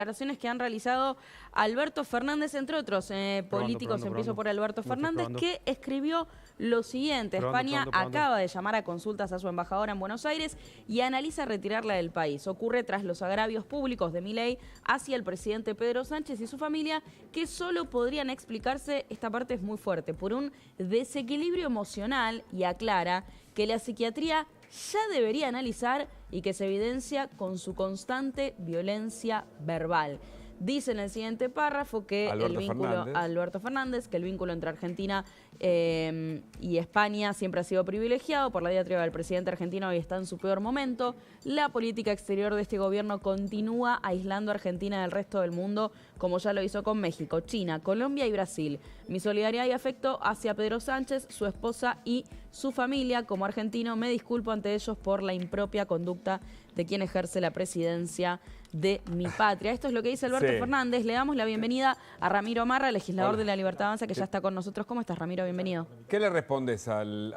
declaraciones que han realizado Alberto Fernández, entre otros políticos. Empiezo por Alberto Fernández, que escribió lo siguiente: España acaba de llamar a consultas a su embajadora en Buenos Aires y analiza retirarla del país. Ocurre tras los agravios públicos de Milei hacia el presidente Pedro Sánchez y su familia, que solo podrían explicarse, esta parte es muy fuerte, por un desequilibrio emocional, y aclara que la psiquiatría ya debería analizar y que se evidencia con su constante violencia verbal. Dice en el siguiente párrafo que Alberto Fernández, que el vínculo entre Argentina y España siempre ha sido privilegiado por la diatriba del presidente argentino y está en su peor momento. La política exterior de este gobierno continúa aislando a Argentina del resto del mundo, como ya lo hizo con México, China, Colombia y Brasil. Mi solidaridad y afecto hacia Pedro Sánchez, su esposa y su familia. Como argentino me disculpo ante ellos por la impropia conducta de quien ejerce la presidencia de mi patria. Esto es lo que dice Alberto Fernández. Le damos la bienvenida a Ramiro Marra, legislador de La Libertad Avanza, que ya está con nosotros. ¿Cómo estás, Ramiro? Bienvenido. ¿Qué le respondes al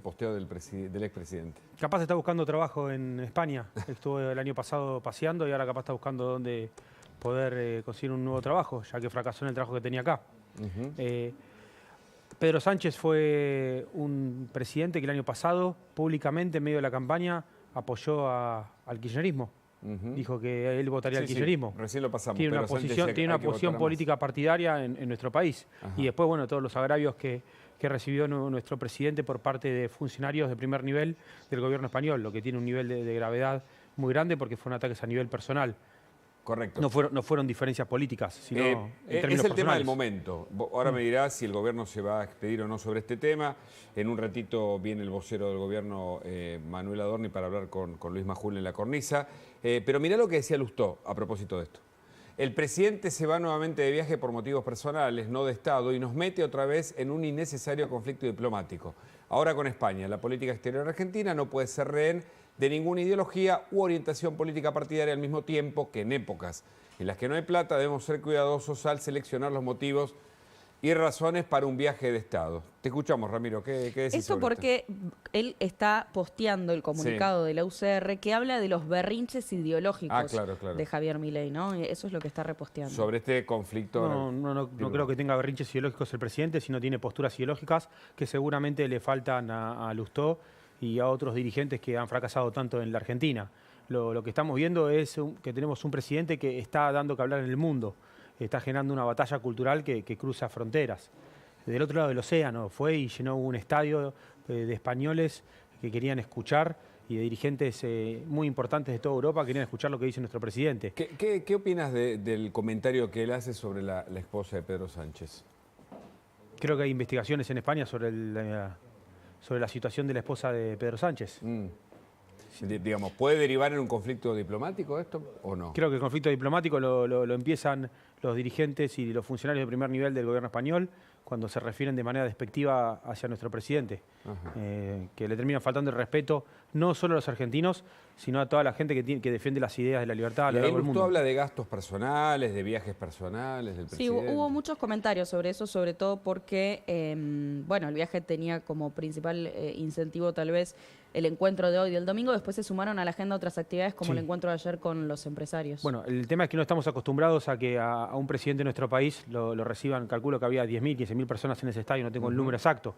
posteo del expresidente? Capaz está buscando trabajo en España. Estuvo el año pasado paseando y ahora capaz está buscando dónde poder conseguir un nuevo trabajo, ya que fracasó en el trabajo que tenía acá. Pedro Sánchez fue un presidente que el año pasado, públicamente, en medio de la campaña, apoyó al kirchnerismo. Dijo que él votaría al kirchnerismo. Recién lo pasamos. Tiene una posición política partidaria en nuestro país. Y después, bueno, todos los agravios que recibió nuestro presidente por parte de funcionarios de primer nivel del gobierno español, lo que tiene un nivel de gravedad muy grande porque fueron ataques a nivel personal. Correcto. No fueron diferencias políticas, sino en términos personales. Es el tema del momento. Ahora me dirás si el gobierno se va a expedir o no sobre este tema. En un ratito viene el vocero del gobierno, Manuel Adorni, para hablar con Luis Majul en la cornisa. Pero mirá lo que decía Lustó a propósito de esto. El presidente se va nuevamente de viaje por motivos personales, no de Estado, y nos mete otra vez en un innecesario conflicto diplomático. Ahora con España, la política exterior argentina no puede ser rehén de ninguna ideología u orientación política partidaria, al mismo tiempo que en épocas en las que no hay plata debemos ser cuidadosos al seleccionar los motivos y razones para un viaje de Estado. Te escuchamos, Ramiro. ¿Qué decís esto sobre porque él está posteando el comunicado de la UCR que habla de los berrinches ideológicos de Javier Milei, ¿no? Eso es lo que está reposteando. Sobre este conflicto. No creo que tenga berrinches ideológicos el presidente, sino tiene posturas ideológicas que seguramente le faltan a Lustó y a otros dirigentes que han fracasado tanto en la Argentina. Lo que estamos viendo es que tenemos un presidente que está dando que hablar en el mundo, está generando una batalla cultural que cruza fronteras. Del otro lado del océano fue y llenó un estadio de españoles que querían escuchar y de dirigentes muy importantes de toda Europa querían escuchar lo que dice nuestro presidente. ¿Qué opinas del comentario que él hace sobre la esposa de Pedro Sánchez? Creo que hay investigaciones en España sobre la situación de la esposa de Pedro Sánchez. Digamos, ¿puede derivar en un conflicto diplomático esto o no? Creo que el conflicto diplomático lo empiezan los dirigentes y los funcionarios de primer nivel del gobierno español cuando se refieren de manera despectiva hacia nuestro presidente. Que le terminan faltando el respeto no solo a los argentinos, sino a toda la gente que defiende las ideas de la libertad a lo largo del mundo. Habla de gastos personales, de viajes personales del presidente. Sí, hubo muchos comentarios sobre eso, sobre todo porque, bueno, el viaje tenía como principal incentivo tal vez el encuentro de hoy y el domingo. Después se sumaron a la agenda otras actividades como el encuentro de ayer con los empresarios. Bueno, el tema es que no estamos acostumbrados a que a un presidente de nuestro país lo reciban. Calculo que había 10.000, 15.000 personas en ese estadio, no tengo el número exacto.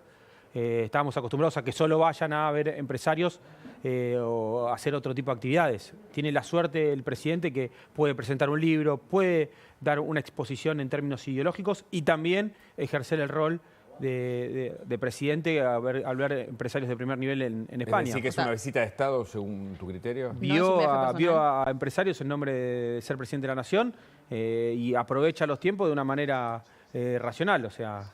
Estábamos acostumbrados a que solo vayan a ver empresarios o a hacer otro tipo de actividades. Tiene la suerte el presidente que puede presentar un libro, puede dar una exposición en términos ideológicos y también ejercer el rol de presidente a ver empresarios de primer nivel en España. ¿Sí que es una visita de Estado según tu criterio? Vio a empresarios en nombre de ser presidente de la Nación y aprovecha los tiempos de una manera racional, o sea...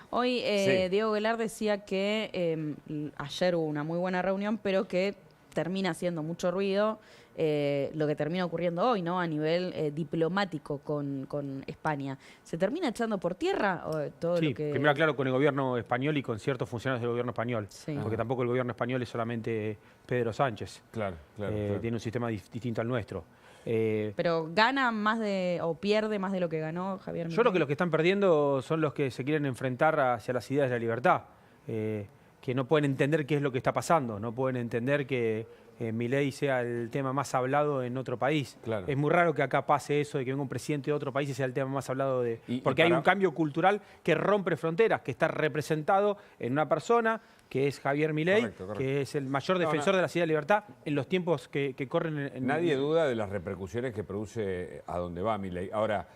Hoy Diego Guelar decía que ayer hubo una muy buena reunión, pero que termina haciendo mucho ruido lo que termina ocurriendo hoy, ¿no? A nivel diplomático con España. ¿Se termina echando por tierra todo lo que...? Primero aclaro con el gobierno español y con ciertos funcionarios del gobierno español, porque tampoco el gobierno español es solamente Pedro Sánchez. Claro. Tiene un sistema distinto al nuestro. Pero gana más o pierde más de lo que ganó Javier Milei. Yo creo que los que están perdiendo son los que se quieren enfrentar hacia las ideas de la libertad, que no pueden entender qué es lo que está pasando, no pueden entender que Milei sea el tema más hablado en otro país. Claro. Es muy raro que acá pase eso de que venga un presidente de otro país y sea el tema más hablado porque hay un cambio cultural que rompe fronteras, que está representado en una persona que es Javier Milei, que es el mayor defensor de la ciudad de libertad en los tiempos que corren. Nadie duda de las repercusiones que produce a donde va Milei. Ahora,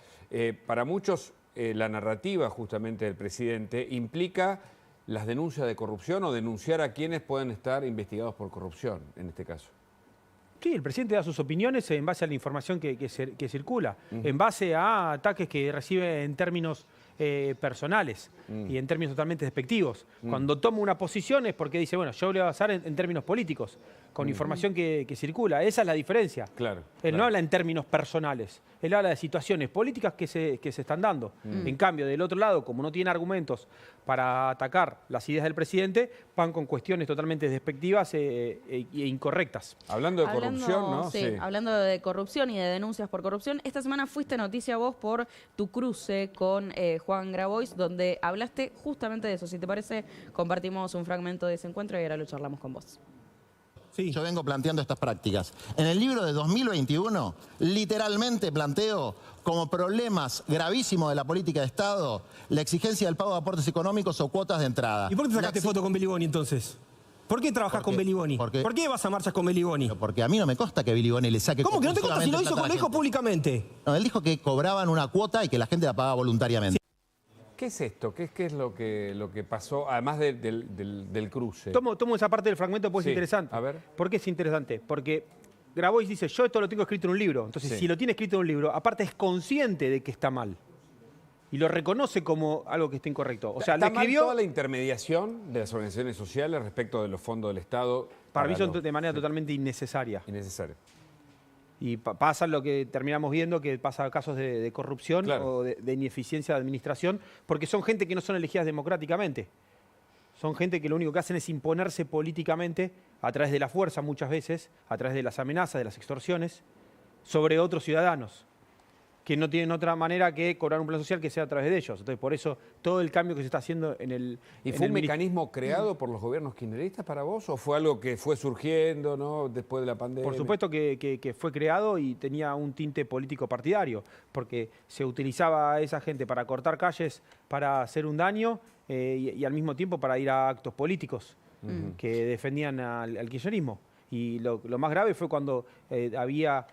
para muchos la narrativa justamente del presidente implica las denuncias de corrupción o denunciar a quienes pueden estar investigados por corrupción, en este caso. Sí, el presidente da sus opiniones en base a la información que circula, en base a ataques que recibe en términos personales y en términos totalmente despectivos. Cuando toma una posición es porque dice, bueno, yo le voy a basar en términos políticos, con información que circula. Esa es la diferencia. Claro, Él no habla en términos personales, él habla de situaciones políticas que se están dando. En cambio, del otro lado, como no tiene argumentos para atacar las ideas del presidente, van con cuestiones totalmente despectivas e incorrectas. Hablando de corrupción, ¿no? Sí, hablando de corrupción y de denuncias por corrupción, esta semana fuiste noticia vos por tu cruce con Juan Grabois, donde hablaste justamente de eso. Si te parece, compartimos un fragmento de ese encuentro y ahora lo charlamos con vos. Sí. Yo vengo planteando estas prácticas. En el libro de 2021, literalmente planteo como problemas gravísimos de la política de Estado la exigencia del pago de aportes económicos o cuotas de entrada. ¿Y por qué te sacaste foto con Billy Boni entonces? ¿Por qué trabajás con Billy Boni? ¿Por qué vas a marchas con Billy Boni? Porque a mí no me consta que Billy Boni le saque... ¿Cómo que no te consta si lo dijo públicamente? No, él dijo que cobraban una cuota y que la gente la pagaba voluntariamente. Sí. ¿Qué es esto? ¿Qué es lo que pasó, además del cruce? Tomo esa parte del fragmento porque es interesante. A ver. ¿Por qué es interesante? Porque Grabois dice, yo esto lo tengo escrito en un libro. Entonces, si lo tiene escrito en un libro, aparte es consciente de que está mal. Y lo reconoce como algo que está incorrecto. O sea, ¿Está le escribió mal toda la intermediación de las organizaciones sociales respecto de los fondos del Estado? Para mí son de manera totalmente innecesaria. Innecesaria. Y pasa lo que terminamos viendo, que pasa casos de corrupción o de ineficiencia de administración, porque son gente que no son elegidas democráticamente. Son gente que lo único que hacen es imponerse políticamente a través de la fuerza muchas veces, a través de las amenazas, de las extorsiones, sobre otros ciudadanos, que no tienen otra manera que cobrar un plan social que sea a través de ellos. Entonces, por eso, todo el cambio que se está haciendo en el... ¿Y fue un mecanismo creado por los gobiernos kirchneristas para vos o fue algo que fue surgiendo, ¿no?, después de la pandemia? Por supuesto que fue creado y tenía un tinte político partidario, porque se utilizaba a esa gente para cortar calles, para hacer un daño y al mismo tiempo para ir a actos políticos que defendían al kirchnerismo. Y lo más grave fue cuando había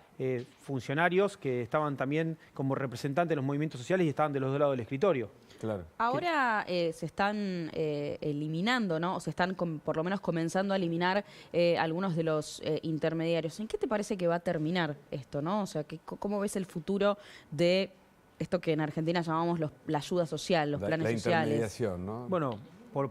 funcionarios que estaban también como representantes de los movimientos sociales y estaban de los dos lados del escritorio. Claro. Ahora se están eliminando, ¿no? O se están por lo menos comenzando a eliminar algunos de los intermediarios. ¿En qué te parece que va a terminar esto, no? O sea, ¿cómo ves el futuro de esto que en Argentina llamamos la ayuda social, los planes sociales? La intermediación, ¿no? Bueno,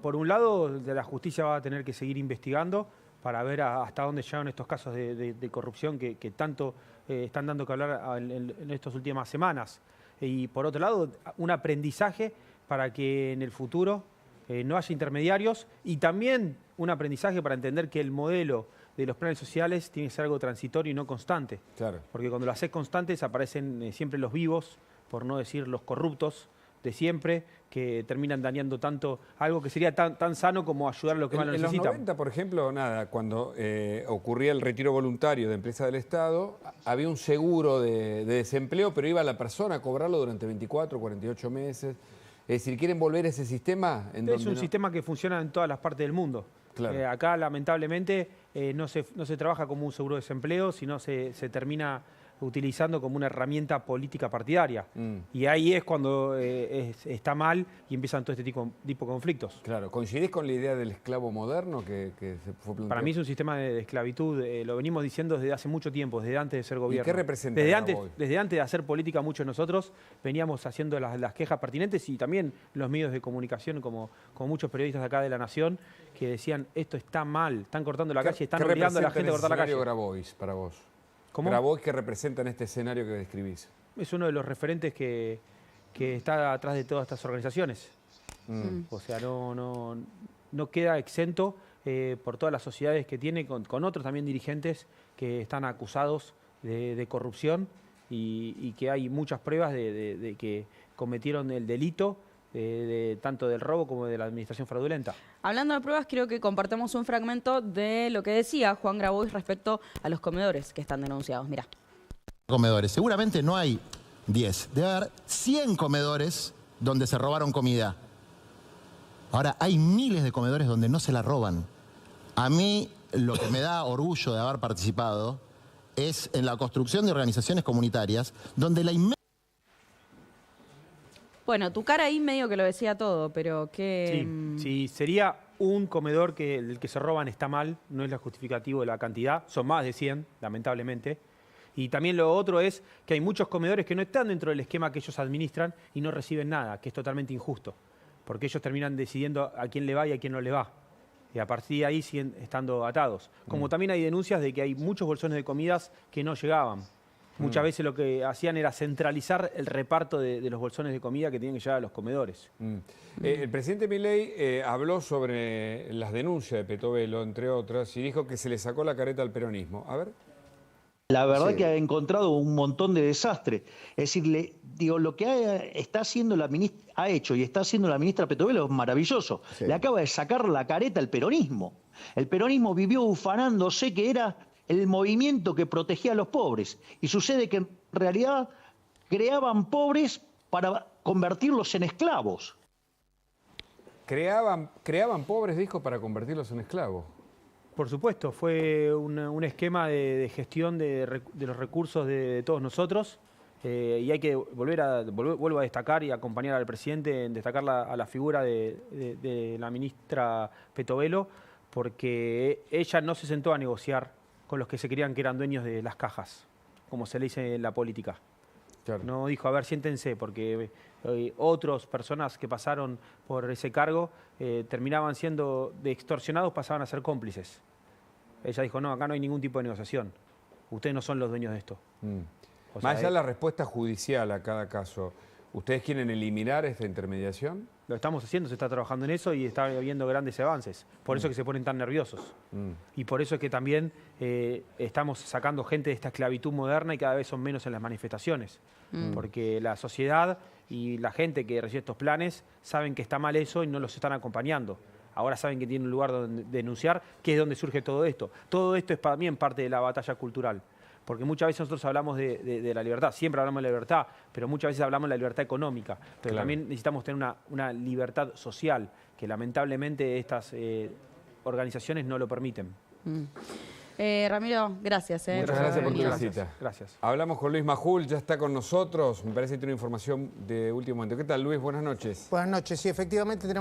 por un lado, la justicia va a tener que seguir investigando para ver hasta dónde llegan estos casos de corrupción que tanto están dando que hablar en estas últimas semanas. Y por otro lado, un aprendizaje para que en el futuro no haya intermediarios y también un aprendizaje para entender que el modelo de los planes sociales tiene que ser algo transitorio y no constante. Claro. Porque cuando lo haces constante aparecen siempre los vivos, por no decir los corruptos de siempre, que terminan dañando tanto algo que sería tan sano como ayudar a los que más lo necesitan. En los 90, por ejemplo, cuando ocurría el retiro voluntario de empresas del Estado, había un seguro de desempleo, pero iba la persona a cobrarlo durante 24, 48 meses. Es decir, ¿quieren volver a ese sistema? Es un sistema que funciona en todas las partes del mundo. Claro. Acá, lamentablemente, no se trabaja como un seguro de desempleo, sino se termina utilizando como una herramienta política partidaria. Y ahí es cuando está mal y empiezan todo este tipo de conflictos. Claro. ¿Coincidís con la idea del esclavo moderno que se fue planteado? Para mí es un sistema de esclavitud, lo venimos diciendo desde hace mucho tiempo, desde antes de ser gobierno. ¿Y qué representa? Desde antes de hacer política, muchos de nosotros veníamos haciendo las quejas pertinentes y también los medios de comunicación, como muchos periodistas de acá de La Nación, que decían, esto está mal, están cortando la calle, están obligando a la gente a cortar la calle. ¿Qué representa Grabois para vos? ¿Cómo? Grabois, ¿qué representa en este escenario que describís? Es uno de los referentes que está atrás de todas estas organizaciones. O sea, no queda exento por todas las sociedades que tiene, con otros también dirigentes que están acusados de corrupción y que hay muchas pruebas de que cometieron el delito tanto del robo como de la administración fraudulenta. Hablando de pruebas, creo que compartimos un fragmento de lo que decía Juan Grabois respecto a los comedores que están denunciados. Mirá. Comedores. Seguramente no hay 10. Debe haber 100 comedores donde se robaron comida. Ahora, hay miles de comedores donde no se la roban. A mí lo que me da orgullo de haber participado es en la construcción de organizaciones comunitarias donde la inmensa... Bueno, tu cara ahí medio que lo decía todo, pero que... Sí, sería un comedor que el que se roban está mal, no es lo justificativo de la cantidad, son más de 100, lamentablemente. Y también lo otro es que hay muchos comedores que no están dentro del esquema que ellos administran y no reciben nada, que es totalmente injusto, porque ellos terminan decidiendo a quién le va y a quién no le va. Y a partir de ahí siguen estando atados. Como también hay denuncias de que hay muchos bolsones de comidas que no llegaban. Muchas veces lo que hacían era centralizar el reparto de los bolsones de comida que tienen que llegar a los comedores. El presidente Milei habló sobre las denuncias de Petovelo, entre otras, y dijo que se le sacó la careta al peronismo. A ver. La verdad que ha encontrado un montón de desastre. Es decir, lo que ha hecho y está haciendo la ministra Petovelo es maravilloso. Sí. Le acaba de sacar la careta al peronismo. El peronismo vivió ufanándose que era el movimiento que protegía a los pobres. Y sucede que en realidad creaban pobres para convertirlos en esclavos. Creaban pobres, dijo, para convertirlos en esclavos. Por supuesto, fue un esquema de gestión de los recursos de todos nosotros y hay que vuelvo a destacar y acompañar al presidente en destacar a la figura de la ministra Petovelo, porque ella no se sentó a negociar con los que se creían que eran dueños de las cajas, como se le dice en la política. Claro. No dijo, a ver, siéntense, porque otras personas que pasaron por ese cargo terminaban siendo de extorsionados, pasaban a ser cómplices. Ella dijo, no, acá no hay ningún tipo de negociación. Ustedes no son los dueños de esto. Más allá de la respuesta judicial a cada caso, ¿ustedes quieren eliminar esta intermediación? Lo estamos haciendo, se está trabajando en eso y está habiendo grandes avances. Por eso es que se ponen tan nerviosos. Y por eso es que también estamos sacando gente de esta esclavitud moderna y cada vez son menos en las manifestaciones. Porque la sociedad y la gente que recibe estos planes saben que está mal eso y no los están acompañando. Ahora saben que tienen un lugar donde denunciar, que es donde surge todo esto. Todo esto es también parte de la batalla cultural. Porque muchas veces nosotros hablamos de la libertad, siempre hablamos de la libertad, pero muchas veces hablamos de la libertad económica. Pero también necesitamos tener una libertad social, que lamentablemente estas organizaciones no lo permiten. Ramiro, gracias. Muchas gracias por tu visita. Gracias. Hablamos con Luis Majul, ya está con nosotros. Me parece que tiene una información de último momento. ¿Qué tal, Luis? Buenas noches. Buenas noches. Sí, efectivamente tenemos